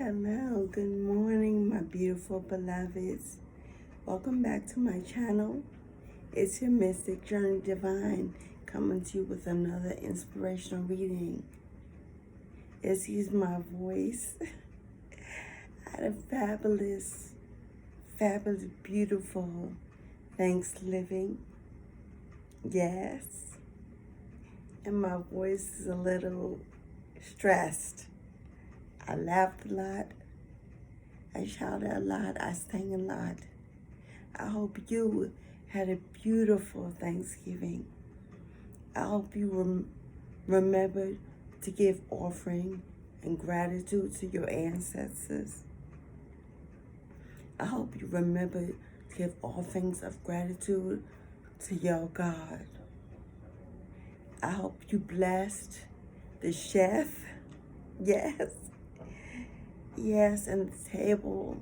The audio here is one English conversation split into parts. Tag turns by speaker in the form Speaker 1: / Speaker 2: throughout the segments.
Speaker 1: Hello, good morning, my beautiful beloveds. Welcome back to my channel. It's your Mystic Journey Divine coming to you with another inspirational reading. Excuse my voice. I had a fabulous, beautiful Thanksgiving. Yes. And my voice is a little stressed. I laughed a lot. I shouted a lot. I sang a lot. I hope you had a beautiful Thanksgiving. I hope you remembered to give offering and gratitude to your ancestors. I hope you remember to give offerings of gratitude to your God. I hope you blessed the chef. Yes. Yes, and the table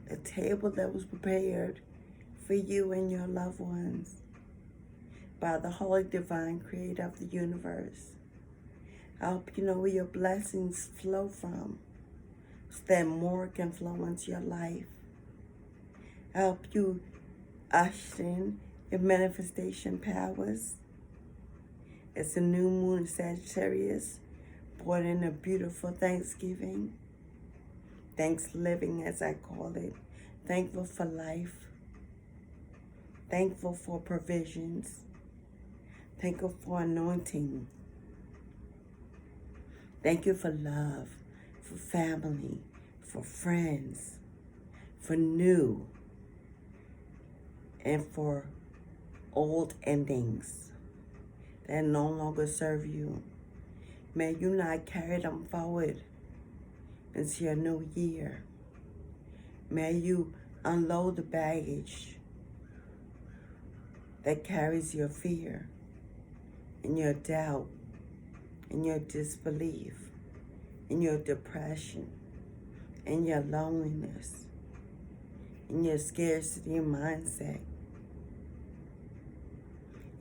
Speaker 1: that was prepared for you and your loved ones by the Holy Divine Creator of the universe. I hope you know where your blessings flow from so that more can flow into your life. I hope you usher in your manifestation powers. It's a new moon in Sagittarius, brought in a beautiful Thanksgiving. Thanksgiving, as I call it. Thankful for life. Thankful for provisions. Thankful for anointing. Thank you for love, for family, for friends, for new, and for old endings that no longer serve you. May you not carry them forward into your new year. May you unload the baggage that carries your fear and your doubt and your disbelief and your depression and your loneliness and your scarcity mindset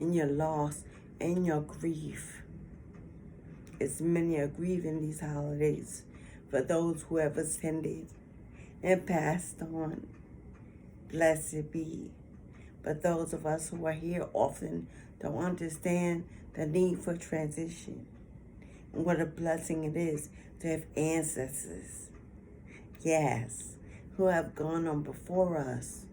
Speaker 1: and your loss and your grief. As many are grieving these holidays for those who have ascended and passed on. Blessed be. But those of us who are here often don't understand the need for transition and what a blessing it is to have ancestors, yes, who have gone on before us,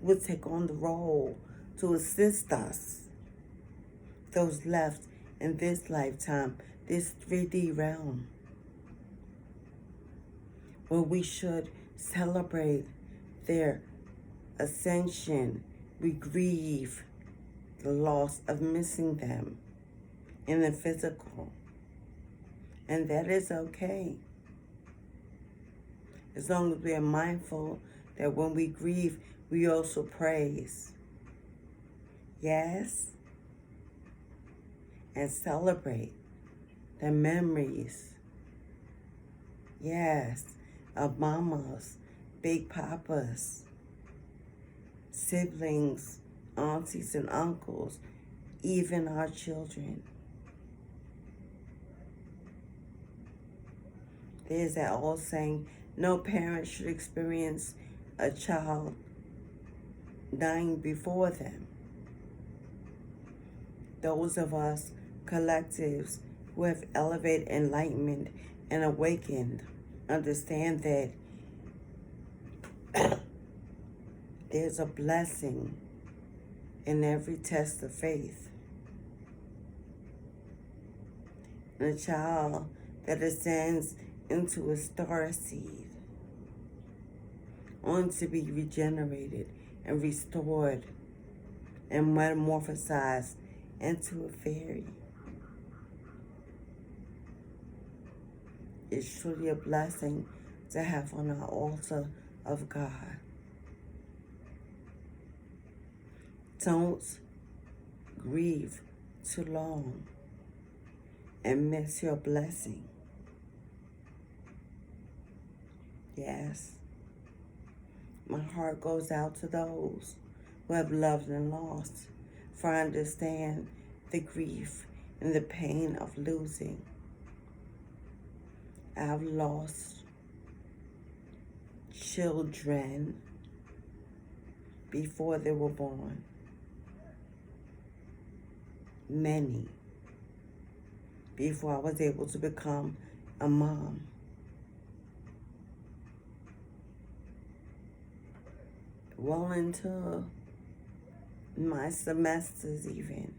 Speaker 1: who will take on the role to assist us, those left in this lifetime, this 3D realm, where we should celebrate their ascension. We grieve the loss of missing them in the physical. And that is okay. As long as we are mindful that when we grieve, we also praise. Yes? And celebrate the memories. Yes, of mamas, big papas, siblings, aunties and uncles, even our children. There's that old saying, no parent should experience a child dying before them. Those of us, collectives, who have elevated enlightenment and awakened, understand that there's a blessing in every test of faith. And a child that ascends into a star seed, only to be regenerated and restored and metamorphosized into a fairy. It's truly a blessing to have on our altar of God. Don't grieve too long and miss your blessing. Yes. My heart goes out to those who have loved and lost, for I understand the grief and the pain of losing. I've lost children before they were born. Many. Before I was able to become a mom. Well into my semesters even.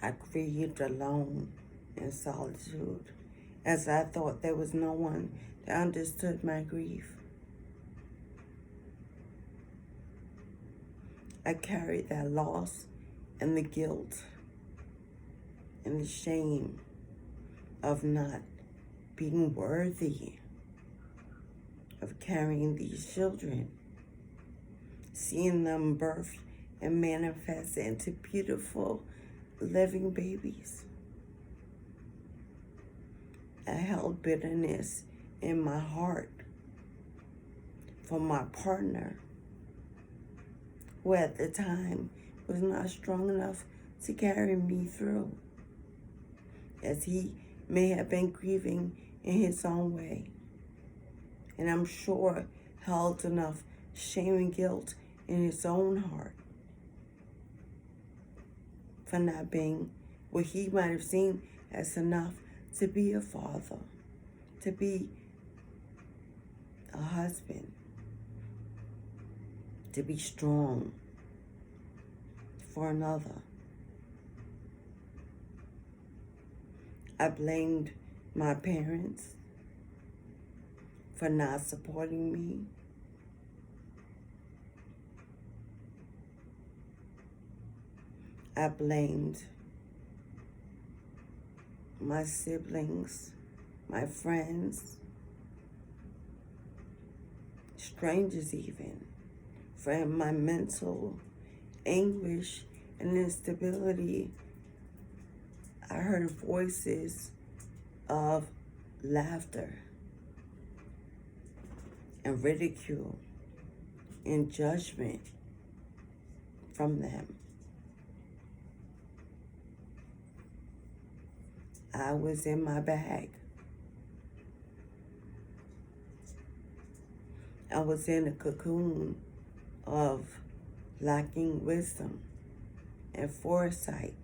Speaker 1: I grieved alone in solitude, as I thought there was no one that understood my grief. I carried that loss and the guilt and the shame of not being worthy of carrying these children, seeing them birth and manifest into beautiful living babies. I held bitterness in my heart for my partner, who at the time was not strong enough to carry me through, as he may have been grieving in his own way. And I'm sure held enough shame and guilt in his own heart for not being what he might have seen as enough to be a father, to be a husband, to be strong for another. I blamed my parents for not supporting me. I blamed my siblings, my friends, strangers even, for my mental anguish and instability. I heard voices of laughter and ridicule and judgment from them. I was in my bag. I was in a cocoon of lacking wisdom and foresight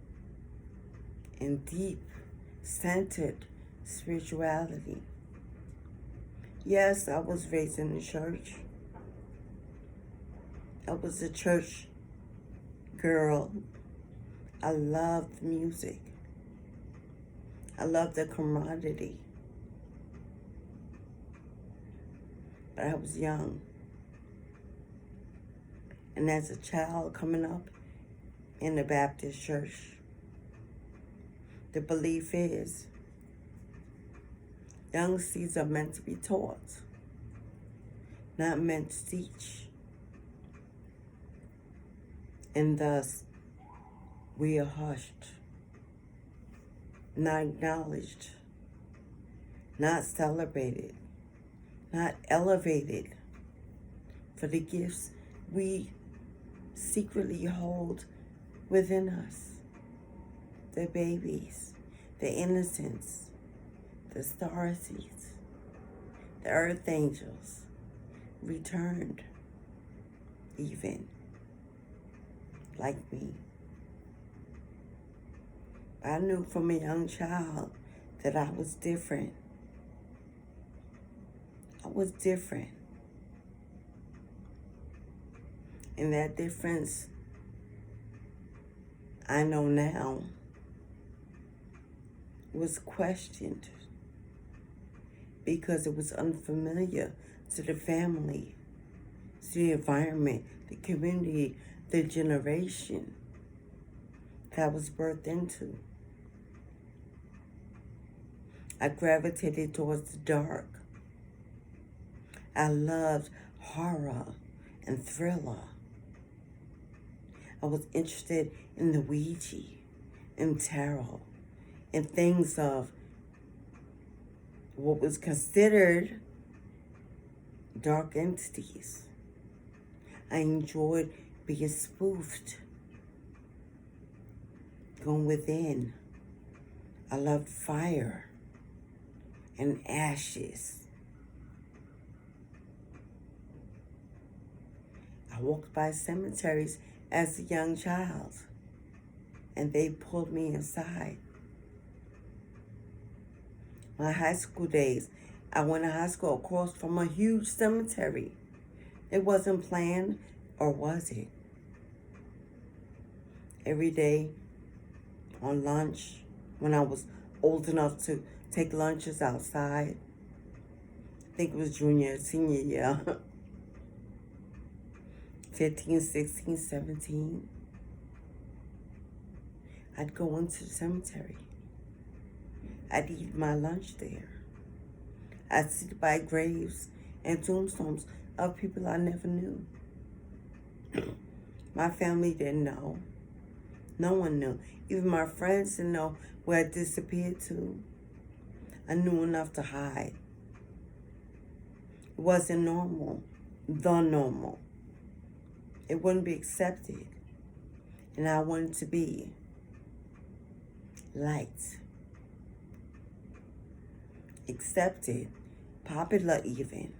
Speaker 1: and deep-centered spirituality. Yes, I was raised in the church. I was a church girl. I loved music. I loved the camaraderie. But I was young. And as a child coming up in the Baptist church, the belief is young seeds are meant to be taught, not meant to teach. And thus, we are hushed, not acknowledged, not celebrated, not elevated for the gifts we secretly hold within us. The babies, the innocence, the star seeds, the earth angels, returned even, like me. I knew from a young child that I was different. I was different. And that difference, I know now, was questioned because it was unfamiliar to the family, to the environment, the community, the generation that I was birthed into. I gravitated towards the dark. I loved horror and thriller. I was interested in the Ouija and tarot and things of what was considered dark entities. I enjoyed being spoofed, going within. I loved fire and ashes. I walked by cemeteries as a young child, and they pulled me inside. My high school days, I went to high school across from a huge cemetery. It wasn't planned, or was it? Every day on lunch, when I was old enough to take lunches outside, I think it was junior, senior year, 15, 16, 17, I'd go into the cemetery. I'd eat my lunch there. I'd sit by graves and tombstones of people I never knew. My family didn't know. No one knew. Even my friends didn't know where I disappeared to. I knew enough to hide. It wasn't normal, the normal. It wouldn't be accepted. And I wanted to be liked, accepted, popular even.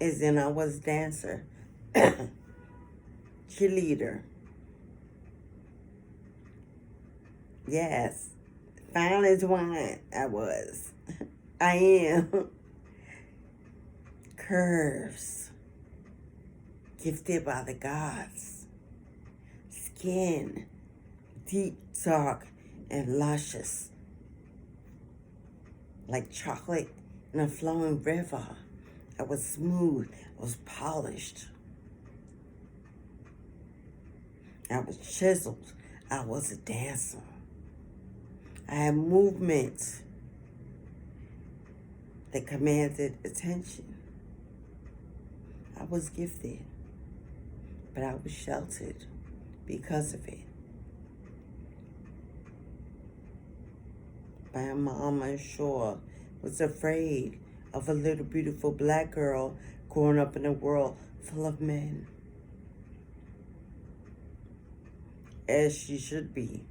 Speaker 1: As in I was a dancer, cheerleader. Yes, fine as wine I was. I am. Curves, gifted by the gods. Skin, deep, dark, and luscious. Like chocolate in a flowing river. I was smooth, I was polished. I was chiseled, I was a dancer. I had movement that commanded attention. I was gifted, but I was sheltered because of it. My mom, I'm sure, was afraid of a little beautiful black girl growing up in a world full of men. As she should be.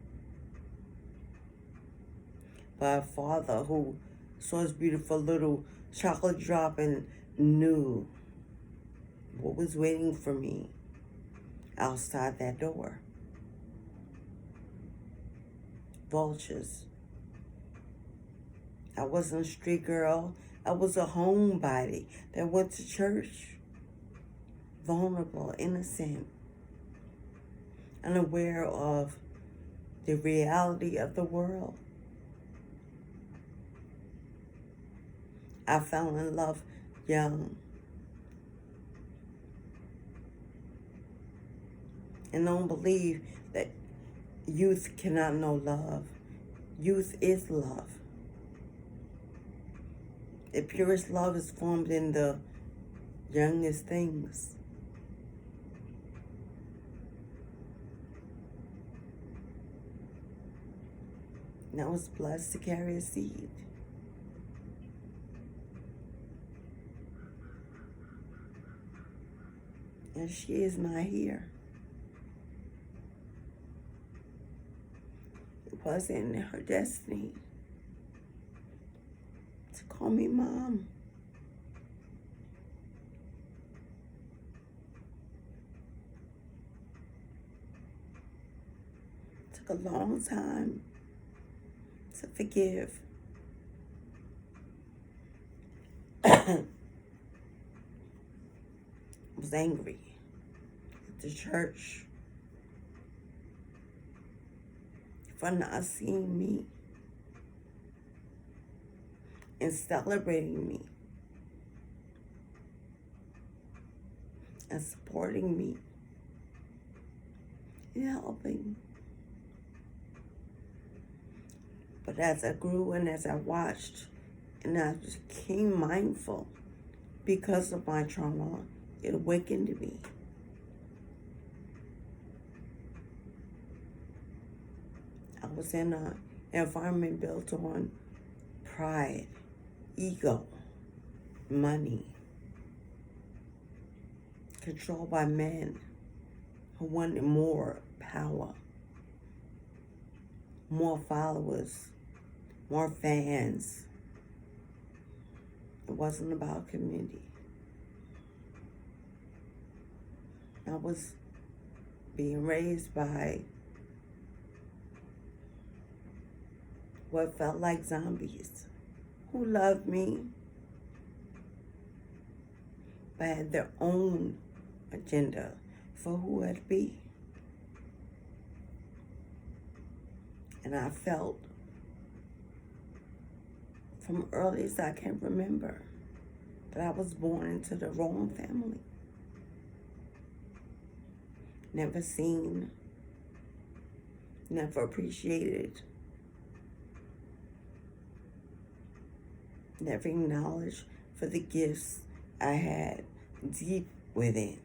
Speaker 1: But a father who saw his beautiful little chocolate drop and knew what was waiting for me outside that door. Vultures. I wasn't a street girl. I was a homebody that went to church. Vulnerable, innocent, unaware of the reality of the world. I fell in love young. And don't believe that youth cannot know love. Youth is love. The purest love is formed in the youngest things. And I was blessed to carry a seed. And she is not here. It wasn't her destiny to call me mom. It took a long time to forgive. I was angry at the church for not seeing me and celebrating me and supporting me and helping. But as I grew and as I watched and I became mindful because of my trauma, it awakened me. I was in an environment built on pride, ego, money, controlled by men who wanted more power. more followers, more fans. It wasn't about community. I was being raised by what felt like zombies who loved me but had their own agenda for who I'd be. And I felt from early as I can remember that I was born into the wrong family. Never seen, never appreciated, never acknowledged for the gifts I had deep within.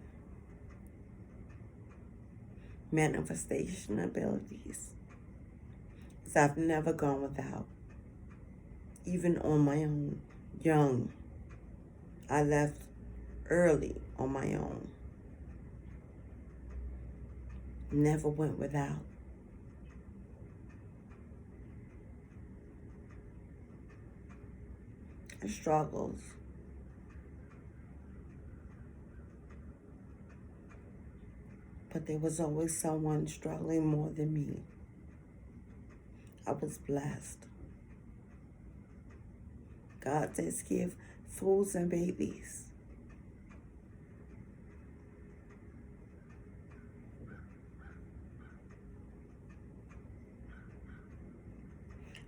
Speaker 1: Manifestation abilities. So I've never gone without. Even on my own, young. I left early on my own. Never went without. Struggles. But there was always someone struggling more than me. I was blessed. God says, give fools and babies.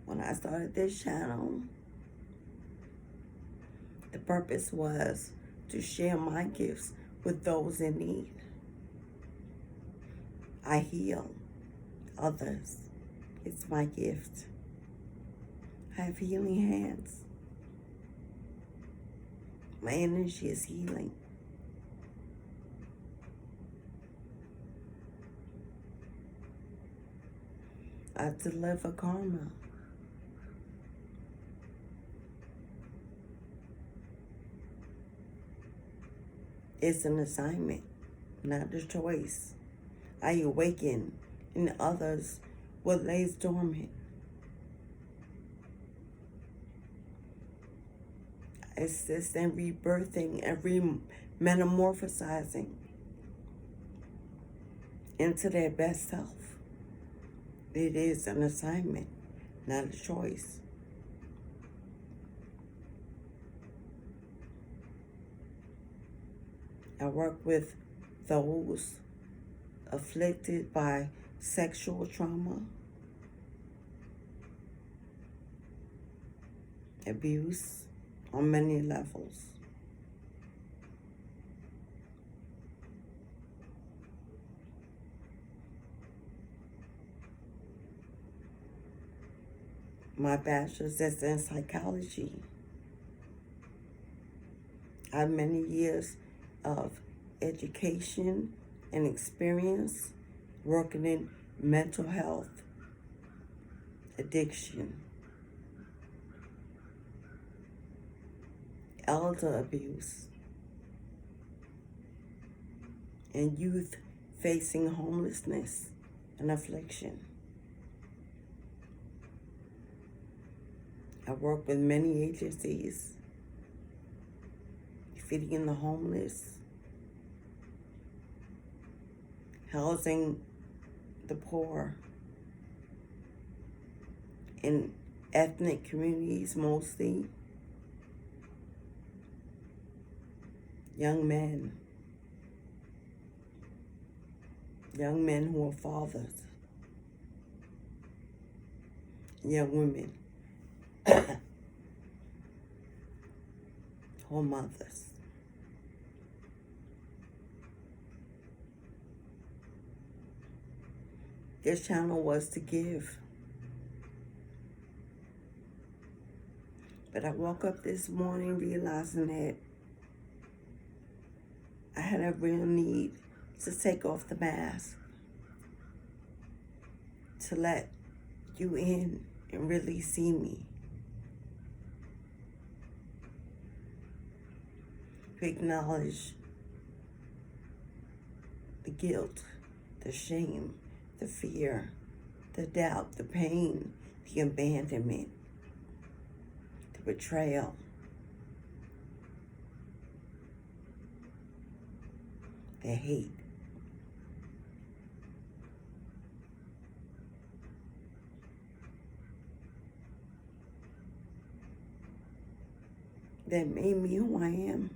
Speaker 1: When I started this channel, the purpose was to share my gifts with those in need. I heal others. It's my gift. I have healing hands. My energy is healing. I deliver karma. It's an assignment, not a choice. I awaken in others what lays dormant. I assist in rebirthing and metamorphosizing into their best self. It is an assignment, not a choice. I work with those afflicted by sexual trauma, abuse on many levels. My bachelor's is in psychology. I have many years of education and experience working in mental health, addiction, elder abuse, and youth facing homelessness and affliction. I work with many agencies, feeding the homeless, housing the poor in ethnic communities mostly, young men who are fathers, young women who are mothers. This channel was to give. But I woke up this morning realizing that I had a real need to take off the mask, to let you in and really see me, to acknowledge the guilt, the shame, the fear, the doubt, the pain, the abandonment, the betrayal, the hate. That made me who I am.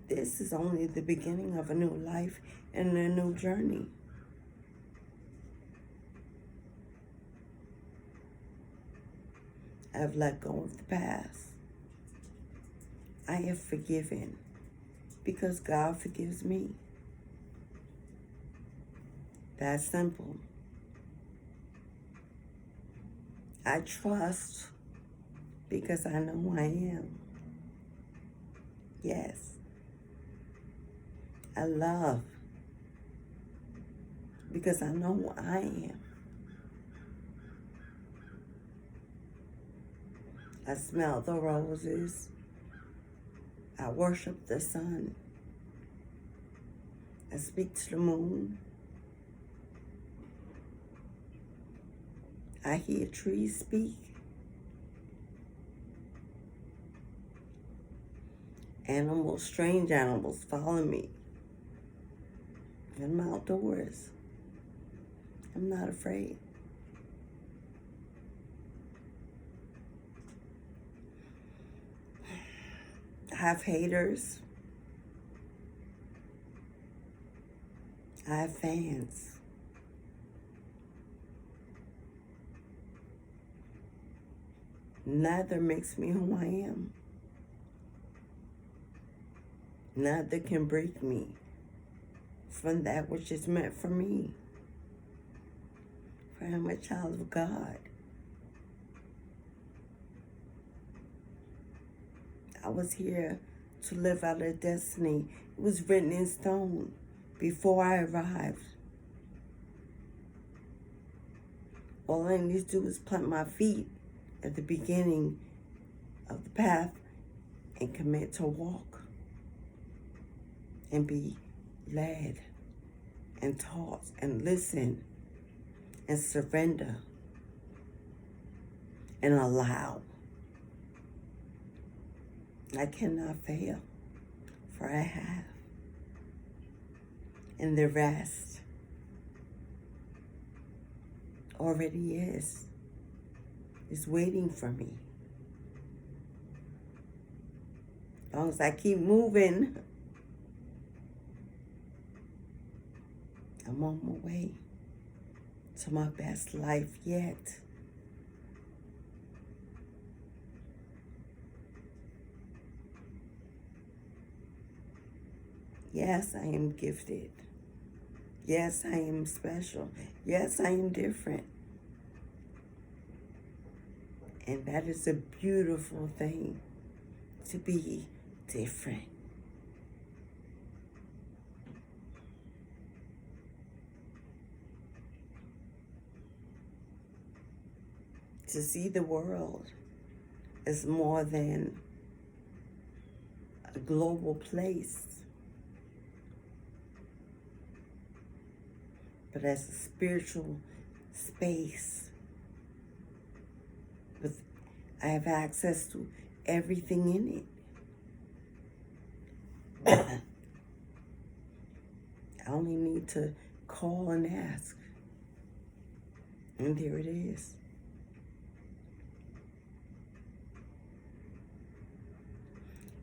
Speaker 1: This is only the beginning of a new life and a new journey. I've let go of the past. I have forgiven because God forgives me. That's simple. I trust because I know who I am. Yes. I love because I know who I am. I smell the roses. I worship the sun. I speak to the moon. I hear trees speak. Animals, strange animals follow me. I'm outdoors. I'm not afraid. I have haters. I have fans. Neither makes me who I am. Neither can break me from that which is meant for me. For I'm a child of God. I was here to live out a destiny. It was written in stone before I arrived. All I need to do is plant my feet at the beginning of the path and commit to walk and be led and taught and listen and surrender and allow. I cannot fail, for I have. And the rest already is waiting for me. As long as I keep moving, I'm on my way to my best life yet. Yes, I am gifted. Yes, I am special. Yes, I am different. And that is a beautiful thing, to be different. To see the world as more than a global place, but as a spiritual space. I have access to everything in it. I only need to call and ask. And there it is.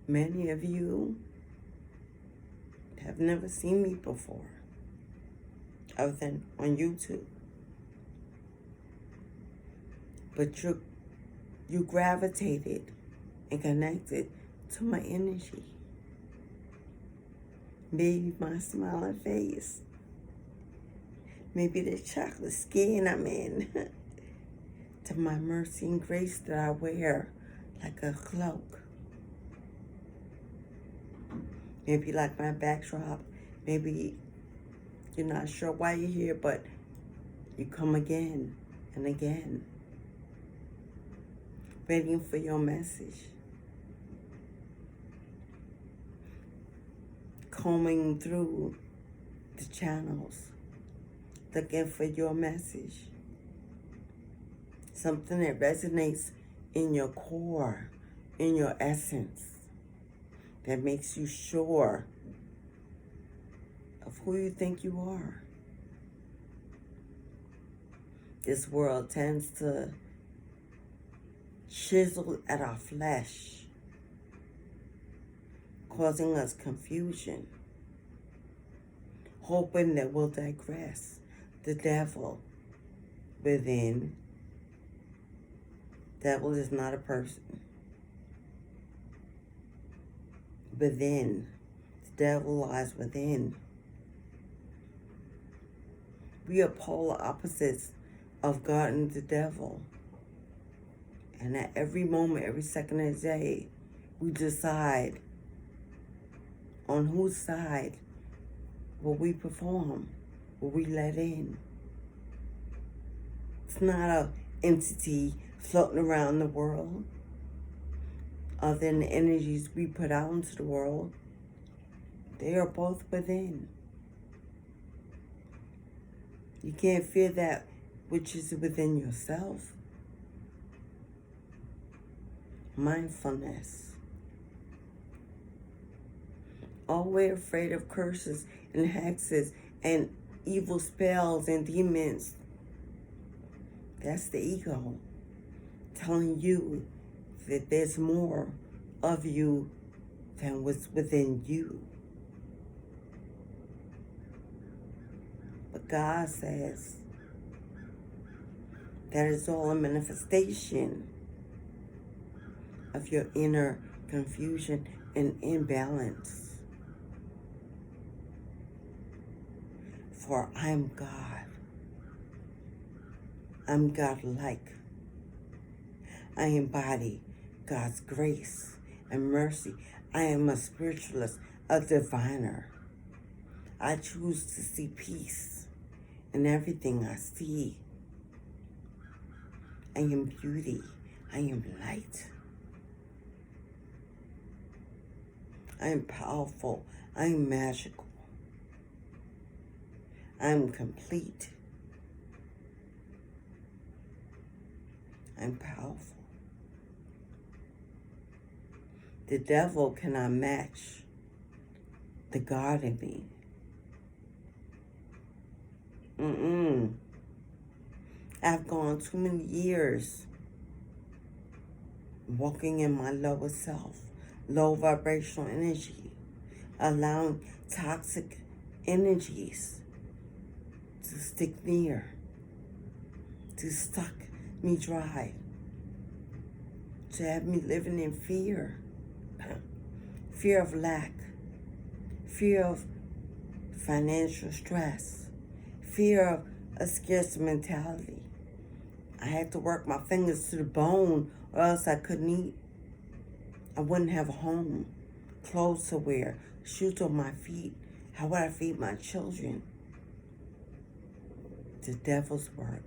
Speaker 1: Many of you have never seen me before, other than on YouTube. But you gravitated and connected to my energy. Maybe my smiling face. Maybe the chocolate skin I'm in. To my mercy and grace that I wear like a cloak. Maybe like my backdrop. Maybe you're not sure why you're here, but you come again and again, waiting for your message. Combing through the channels looking for your message. Something that resonates in your core, in your essence, that makes you sure of who you think you are. This world tends to chisel at our flesh, causing us confusion, hoping that we'll digress. The devil within. Devil is not a person. Within. The devil lies within. We are polar opposites of God and the devil. And at every moment, every second of the day, we decide on whose side will we perform, will we let in. It's not an entity floating around the world other than the energies we put out into the world. They are both within. You can't fear that which is within yourself. Mindfulness. Always afraid of curses and hexes and evil spells and demons. That's the ego telling you that there's more of you than what's within you. But God says that is all a manifestation of your inner confusion and imbalance. For I am God. I'm God-like. I embody God's grace and mercy. I am a spiritualist, a diviner. I choose to see peace in everything I see. I am beauty. I am light. I am powerful. I am magical. I am complete. I'm powerful. The devil cannot match the God in me. I've gone too many years walking in my lower self, low vibrational energy, allowing toxic energies to stick near, to suck me dry, to have me living in fear. Fear of lack, fear of financial stress, fear of a scarce mentality. I had to work my fingers to the bone or else I couldn't eat. I wouldn't have a home, clothes to wear, shoes on my feet. How would I feed my children? The devil's work.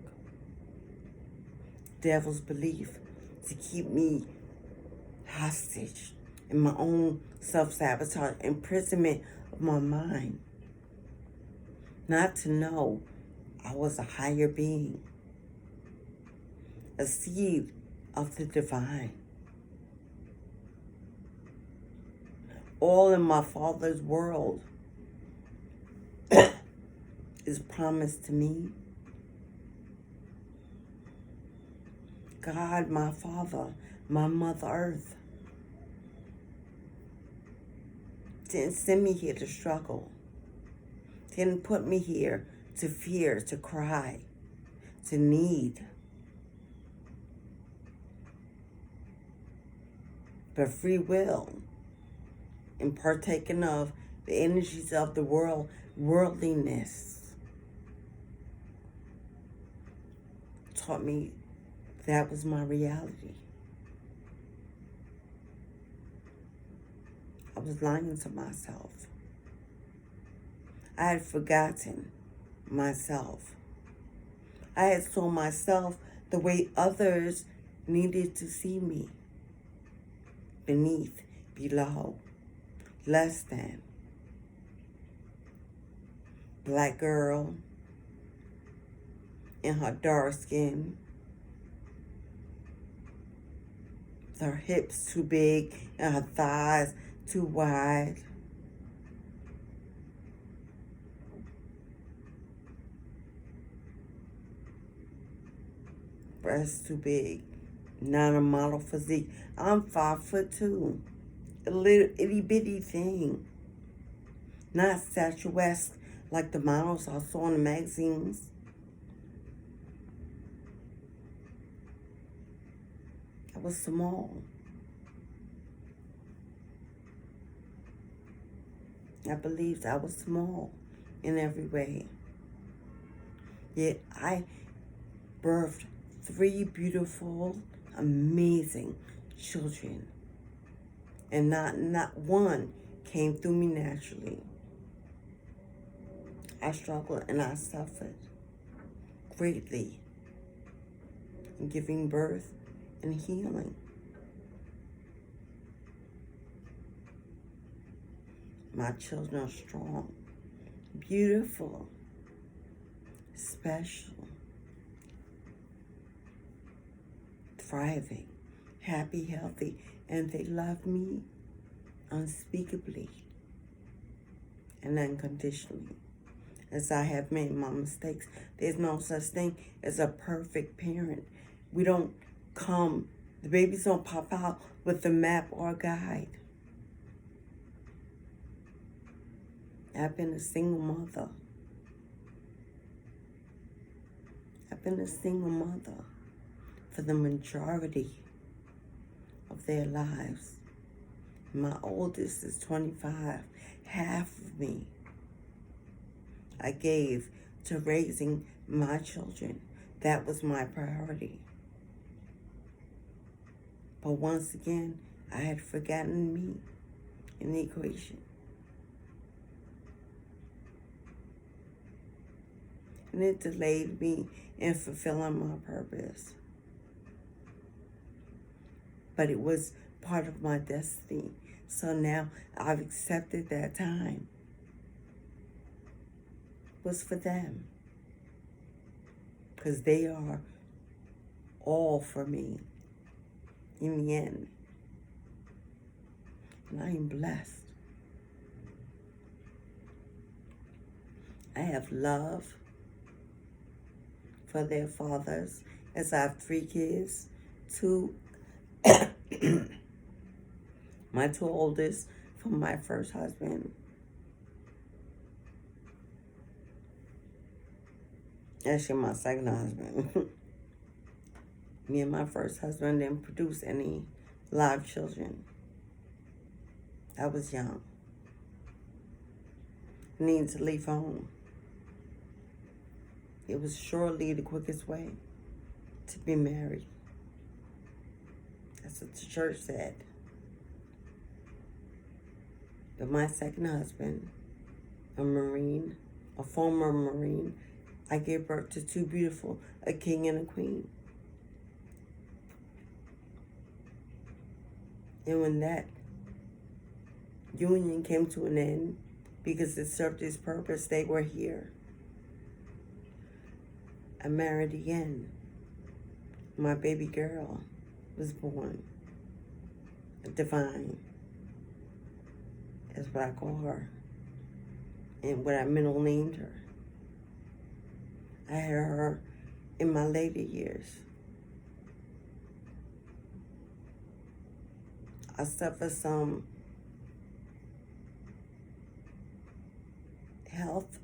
Speaker 1: The devil's belief to keep me hostage in my own self-sabotage, imprisonment of my mind. Not to know I was a higher being, a seed of the divine. All in my Father's world is promised to me. God, my Father, my Mother Earth, didn't send me here to struggle. Didn't put me here to fear, to cry, to need. But free will and partaking of the energies of the world, worldliness, taught me that was my reality. I was lying to myself. I had forgotten myself. I had saw myself the way others needed to see me. Beneath, below, less than. Black girl, and her dark skin. Her hips too big and her thighs too wide. Breasts too big. Not a model physique. I'm 5'2". A little itty bitty thing. Not statuesque like the models I saw in the magazines. I was small. I believed I was small in every way. Yet I birthed 3 beautiful, amazing children. And not one came through me naturally. I struggled and I suffered greatly in giving birth and healing. My children are strong, beautiful, special, thriving, happy, healthy, and they love me unspeakably and unconditionally. As I have made my mistakes, there's no such thing as a perfect parent. We don't come, the babies don't pop out with a map or a guide. I've been a single mother. I've been a single mother for the majority of their lives. My oldest is 25. Half of me I gave to raising my children. That was my priority. But once again, I had forgotten me in the equation. And it delayed me in fulfilling my purpose. But it was part of my destiny. So now I've accepted that time was for them. Because they are all for me in the end. And I am blessed. I have love for their fathers, as I have 3 kids. 2, my 2 oldest from my first husband. Actually, my second husband. Me and my first husband didn't produce any live children. I was young. Needed to leave home. It was surely the quickest way to be married. That's what the church said. But my second husband, a Marine, a former Marine, I gave birth to 2 beautiful, a king and a queen. And when that union came to an end, because it served its purpose, they were here. I married again. My baby girl was born. Divine. That's what I call her. And what I middle named her. I had her in my later years. I suffered some health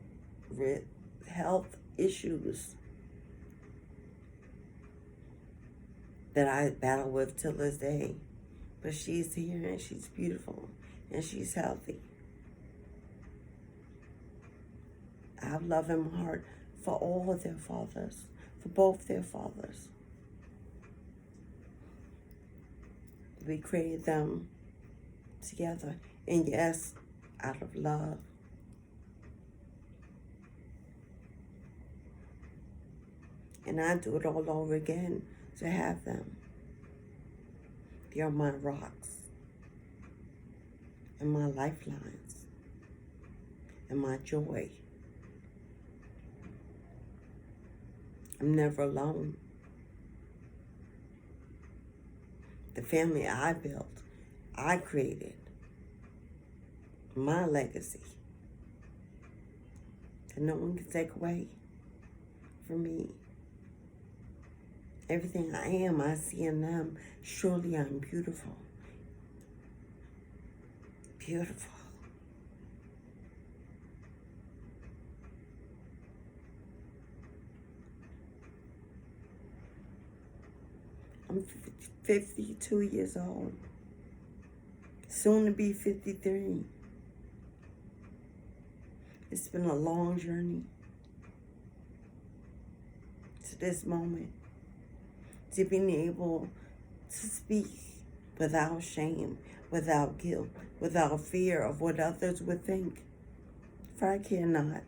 Speaker 1: issues that I battle with till this day. But she's here and she's beautiful and she's healthy. I have love in my heart for all of their fathers, for both their fathers. We created them together, and yes, out of love. And I do it all over again to have them. They are my rocks and my lifelines and my joy. I'm never alone. The family I built, I created, my legacy, that no one can take away from me. Everything I am, I see in them. Surely I'm beautiful. Beautiful. I'm 52 years old. Soon to be 53. It's been a long journey to this moment. To being able to speak without shame, without guilt, without fear of what others would think. For I care not.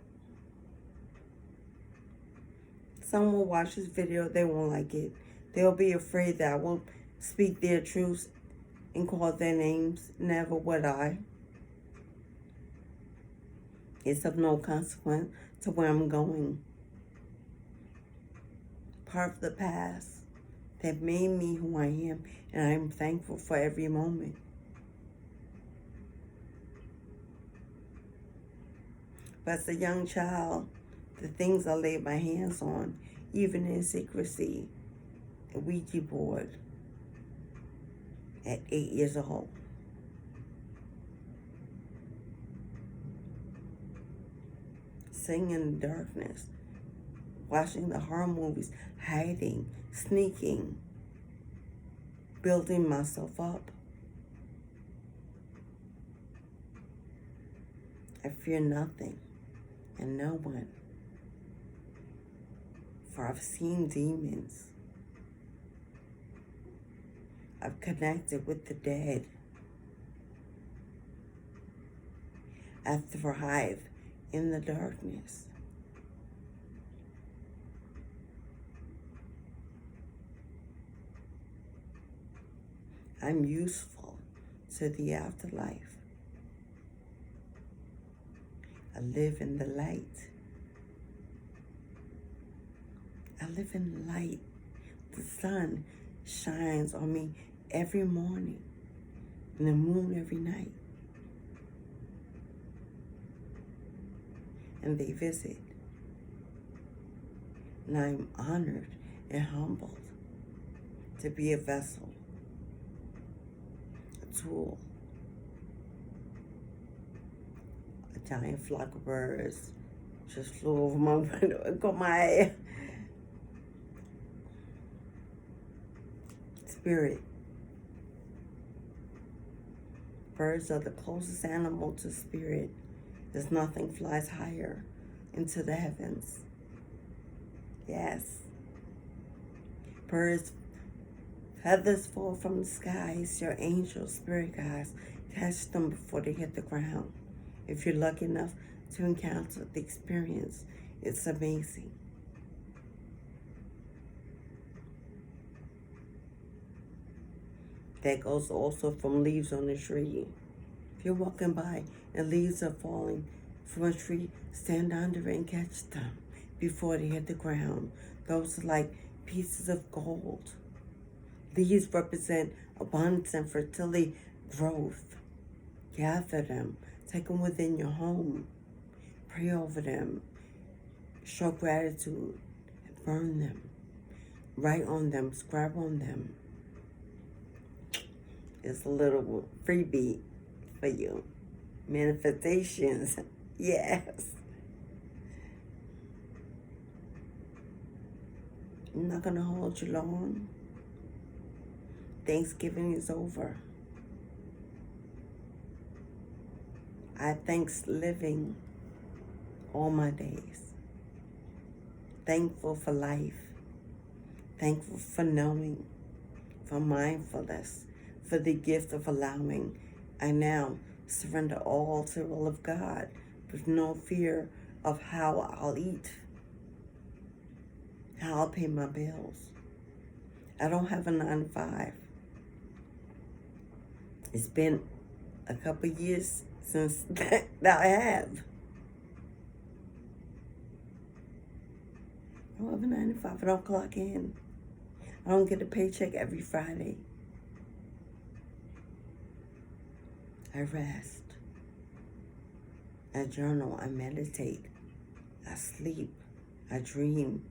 Speaker 1: Some will watch this video, they won't like it. They'll be afraid that I won't speak their truths and call their names. Never would I. It's of no consequence to where I'm going. Part of the past that made me who I am, and I'm thankful for every moment. But as a young child, the things I laid my hands on, even in secrecy, a Ouija board at 8 years old. Singing in the darkness, watching the horror movies, hiding, sneaking, building myself up. I fear nothing and no one, for I've seen demons. I've connected with the dead. I thrive in the darkness. I'm useful to the afterlife. I live in the light. I live in the light. The sun shines on me every morning and the moon every night. And they visit. And I'm honored and humbled to be a vessel, a tool. A giant flock of birds just flew over my window and caught my eye. Spirit. Birds are the closest animal to spirit. There's nothing flies higher into the heavens. Yes. Birds, feathers fall from the skies. Your angels, spirit guides, catch them before they hit the ground. If you're lucky enough to encounter the experience, it's amazing. That goes also from leaves on a tree. If you're walking by and leaves are falling from a tree, stand under it and catch them before they hit the ground. Those are like pieces of gold. Leaves represent abundance and fertility, growth. Gather them, take them within your home, pray over them, show gratitude, and burn them, write on them, scribe on them. It's a little freebie for you. Manifestations, yes. I'm not gonna hold you long. Thanksgiving is over. I thanks living all my days. Thankful for life. Thankful for knowing, for mindfulness, for the gift of allowing. I now surrender all to the will of God with no fear of how I'll eat, how I'll pay my bills. I don't have a 9 to 5. It's been a couple years since that I have. I don't have a 9 to 5. I don't clock in. I don't get a paycheck every Friday. I rest. I journal. I meditate. I sleep. I dream.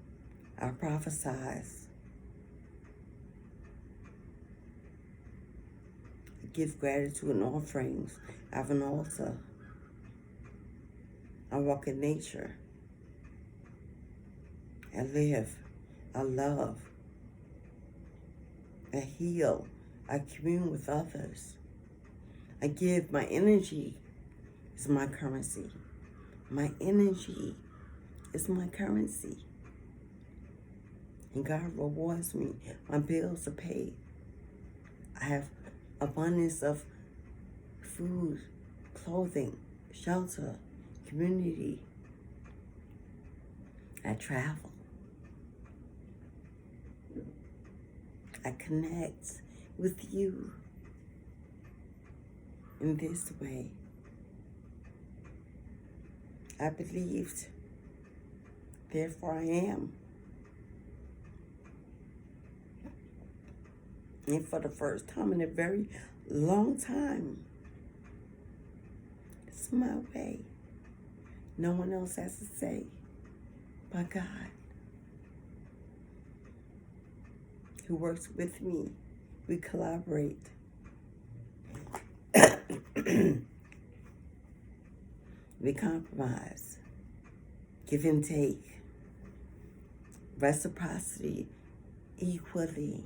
Speaker 1: I prophesize. I give gratitude and offerings. I have an altar. I walk in nature. I live. I love. I heal. I commune with others. I give. My energy is my currency. My energy is my currency. And God rewards me. My bills are paid. I have abundance of food, clothing, shelter, community. I travel. I connect with you in this way. I believed, therefore I am. And for the first time in a very long time, it's my way. No one else has to say but God, who works with me. We collaborate. We compromise. Give and take. Reciprocity. Equally.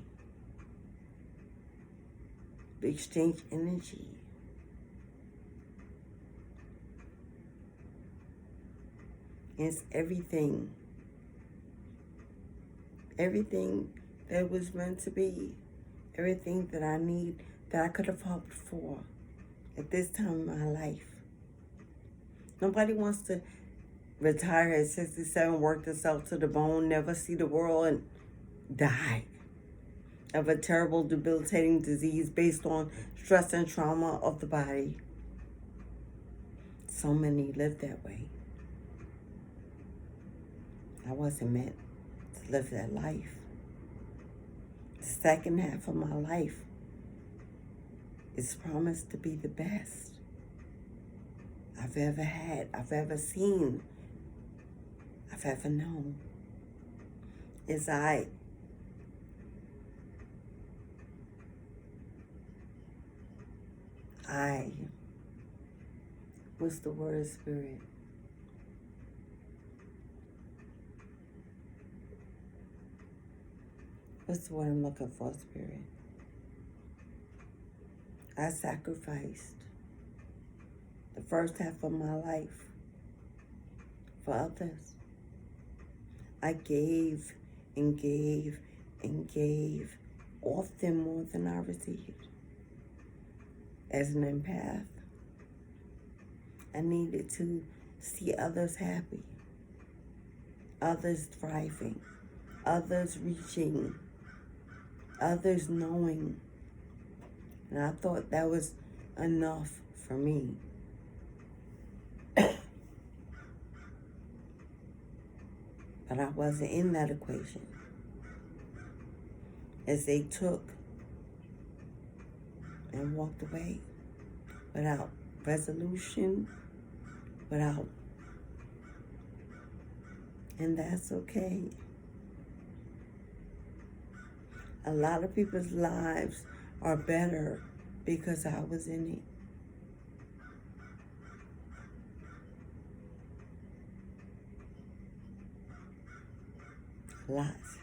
Speaker 1: We exchange energy. It's everything. Everything that was meant to be. Everything that I need, that I could have hoped for at this time in my life. Nobody wants to retire at 67, work themselves to the bone, never see the world, and die of a terrible, debilitating disease based on stress and trauma of the body. So many live that way. I wasn't meant to live that life. The second half of my life is promised to be the best I've ever had, I've ever seen, I've ever known. As what's the word, Spirit? What's the word I'm looking for, Spirit? I sacrificed the first half of my life for others. I gave and gave and gave, often more than I received. As an empath, I needed to see others happy, others thriving, others reaching, others knowing. And I thought that was enough for me. But I wasn't in that equation. As they took and walked away without resolution, and that's okay. A lot of people's lives are better because I was in it. Lots.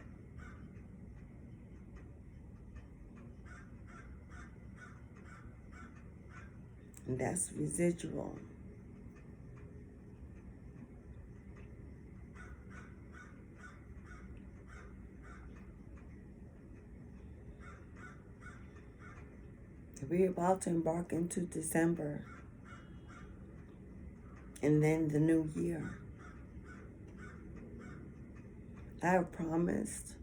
Speaker 1: And that's residual. We're about to embark into December and then the new year. I have promised,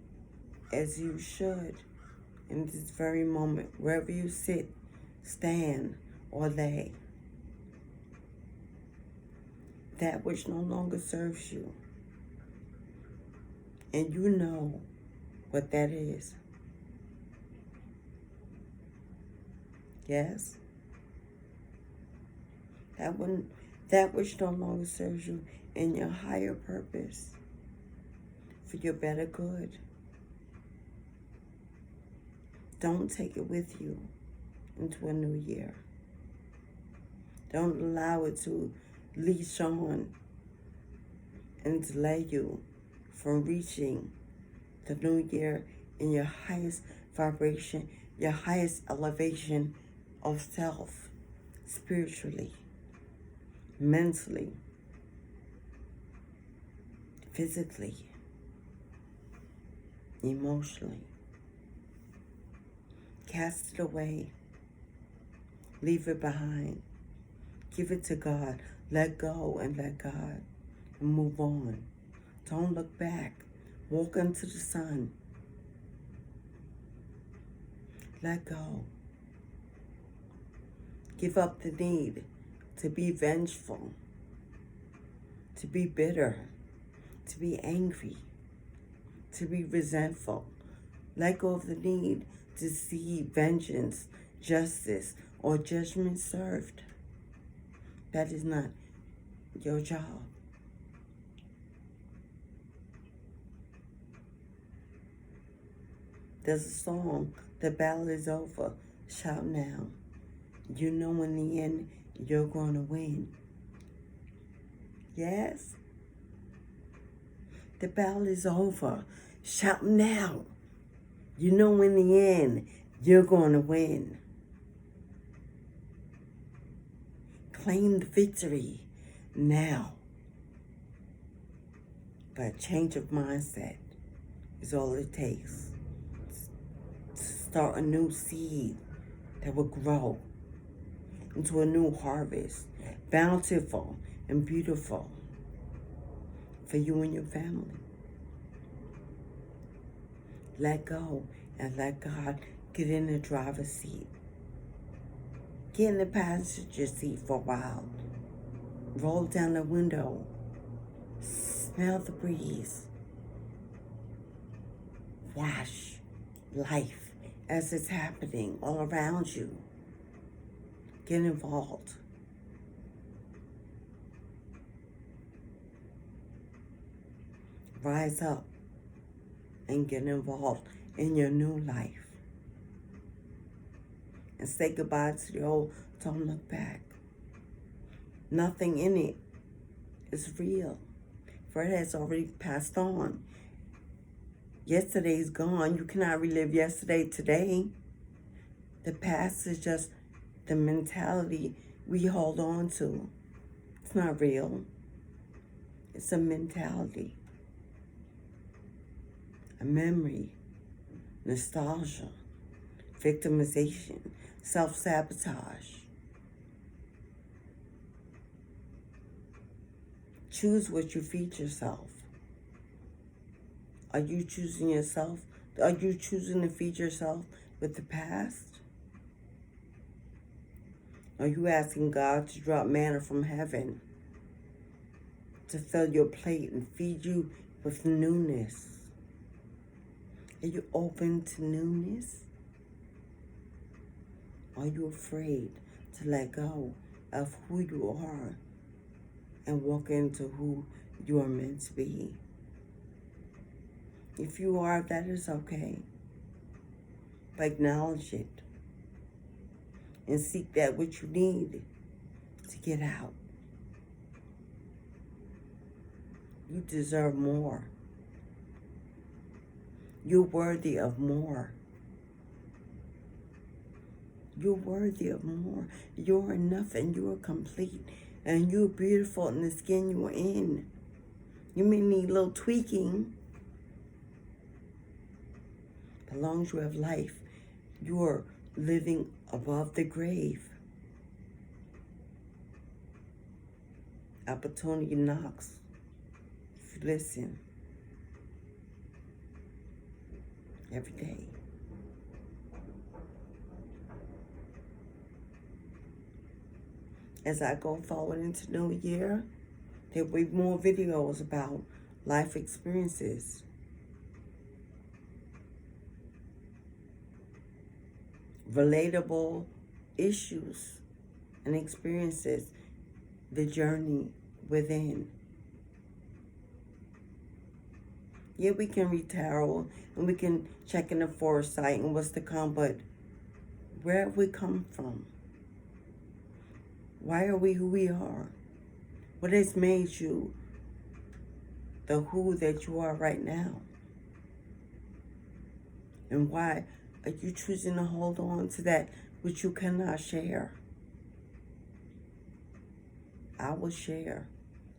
Speaker 1: as you should, in this very moment, wherever you sit, stand, or lay, that which no longer serves you And you know what that is. Yes? That which no longer serves you in your higher purpose for your better good. Don't take it with you into a new year. Don't allow it to leash on and delay you from reaching the new year in your highest vibration, your highest elevation of self, spiritually, mentally, physically, emotionally. Cast it away. Leave it behind. Give it to God. Let go and let God. And move on. Don't look back. Walk into the sun. Let go. Give up the need to be vengeful, to be bitter, to be angry, to be resentful. Let go of the need to see vengeance, justice, or judgment served. That is not your job. There's a song, "The battle is over, shout now." You know in the end, you're going to win. Yes? The battle is over. Shout now. You know in the end, you're going to win. Claim the victory now. But a change of mindset is all it takes to start a new seed that will grow into a new harvest, bountiful and beautiful for you and your family. Let go and let God get in the driver's seat. Get in the passenger seat for a while. Roll down the window. Smell the breeze. Watch life as it's happening all around you. Get involved. Rise up and get involved in your new life. And say goodbye to the old. Don't look back. Nothing in it is real, for it has already passed on. Yesterday's gone. You cannot relive yesterday today. The past is just the mentality we hold on to. It's not real. It's a mentality, a memory, nostalgia, victimization, self-sabotage. Choose what you feed yourself. Are you choosing yourself? Are you choosing to feed yourself with the past? Are you asking God to drop manna from heaven to fill your plate and feed you with newness? Are you open to newness? Are you afraid to let go of who you are and walk into who you are meant to be? If you are, that is okay. But acknowledge it and seek that which you need to get out. You deserve more. You're worthy of more. You're worthy of more. You're enough and you're complete. And you're beautiful in the skin you're in. You may need a little tweaking. As long as you have life, you're living above the grave. Opportunity knocks if you listen every day. As I go forward into the new year, there will be more videos about life experiences relatable issues and experiences, the journey within. Yeah, we can read tarot and we can check in the foresight and what's to come, but where have we come from? Why are we who we are? What has made you the who that you are right now? And why are you choosing to hold on to that which you cannot share? I will share.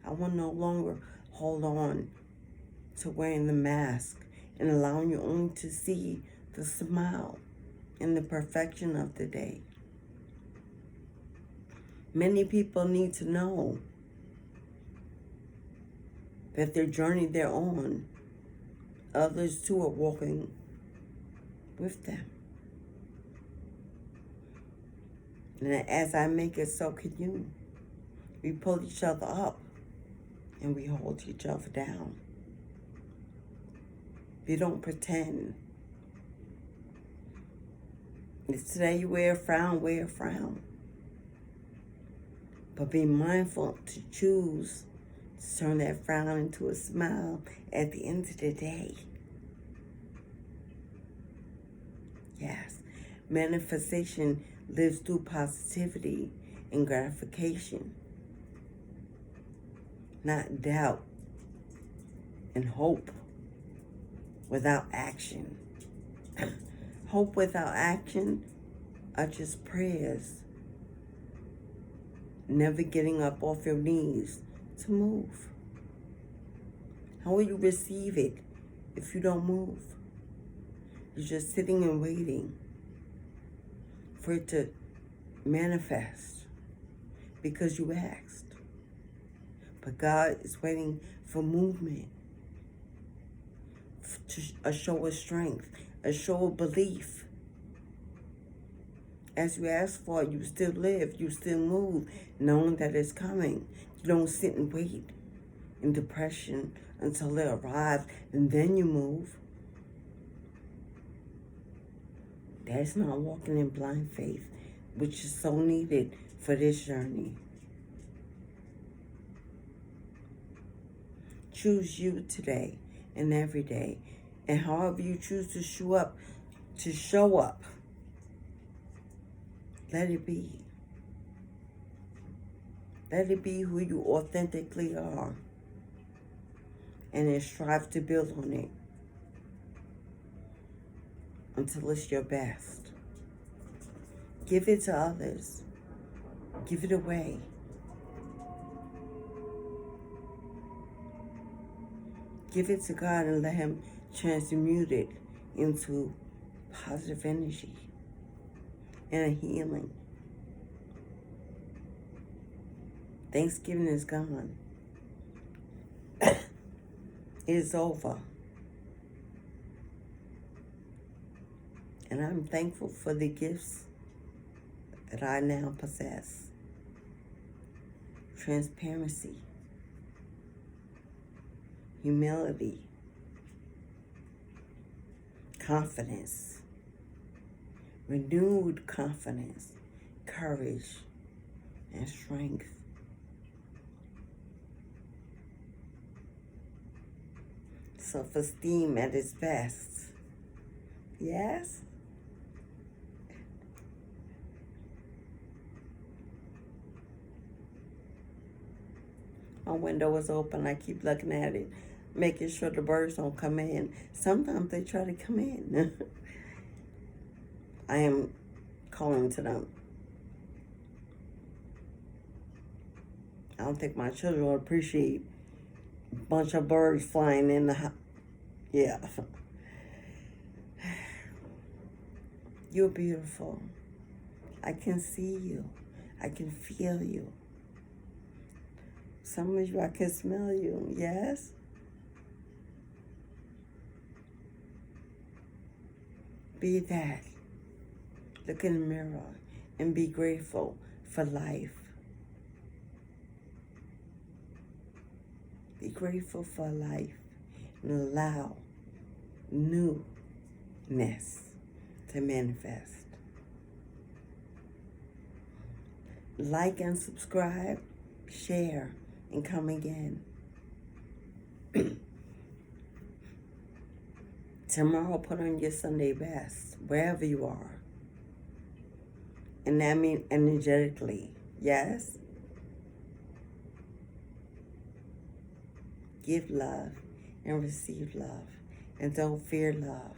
Speaker 1: I will no longer hold on to wearing the mask and allowing you only to see the smile and the perfection of the day. Many people need to know that their journey they're on, others too are walking with them. And as I make it, so can you. We pull each other up and we hold each other down. We don't pretend. If today you wear a frown, wear a frown. But be mindful to choose to turn that frown into a smile at the end of the day. Yes, manifestation lives through positivity and gratification, not doubt and hope without action. Hope without action are just prayers. Never getting up off your knees to move. How will you receive it if you don't move? You're just sitting and waiting for it to manifest because you asked. But God is waiting for movement, a show of strength, a show of belief. As you ask for it, you still live, you still move, knowing that it's coming. You don't sit and wait in depression until it arrives, and then you move. That's not walking in blind faith, which is so needed for this journey. Choose you today and every day. And however you choose to show up, let it be. Let it be who you authentically are. And then strive to build on it until it's your best. Give it to others. Give it away. Give it to God and let Him transmute it into positive energy and a healing. Thanksgiving is gone. It is over. And I'm thankful for the gifts that I now possess. Transparency, humility, confidence, renewed confidence, courage, and strength. Self-esteem at its best. Yes? My window is open. I keep looking at it, making sure the birds don't come in. Sometimes they try to come in. I am calling to them. I don't think my children will appreciate a bunch of birds flying in the house. Yeah. You're beautiful. I can see you. I can feel you. Some of you, I can smell you. Yes? Be that. Look in the mirror and be grateful for life. Be grateful for life and allow newness to manifest. Like and subscribe, share, and come again. Tomorrow, put on your Sunday best, wherever you are. And that means energetically, yes? Give love and receive love. And don't fear love.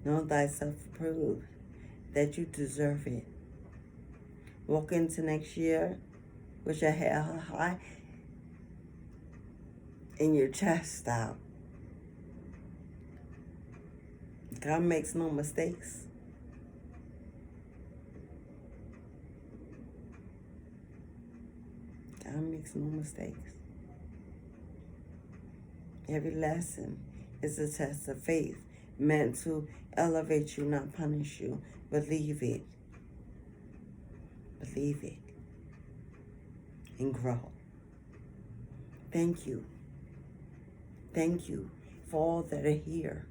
Speaker 1: Know thyself approved, that you deserve it. Walk into next year with your head high and your chest out. God makes no mistakes. God makes no mistakes. Every lesson is a test of faith meant to elevate you, not punish you. Believe it. Believe it. And grow. Thank you. Thank you for all that are here.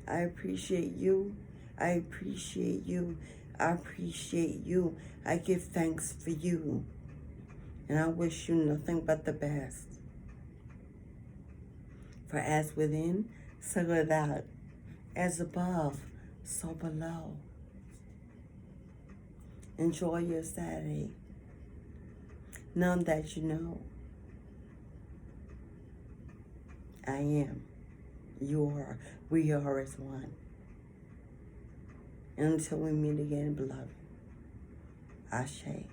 Speaker 1: I appreciate you. I appreciate you. I appreciate you. I give thanks for you. And I wish you nothing but the best. For as within, so without. As above, so below. Enjoy your Saturday. Know that you know I am. You are. We are as one. And until we meet again, beloved, Ashe.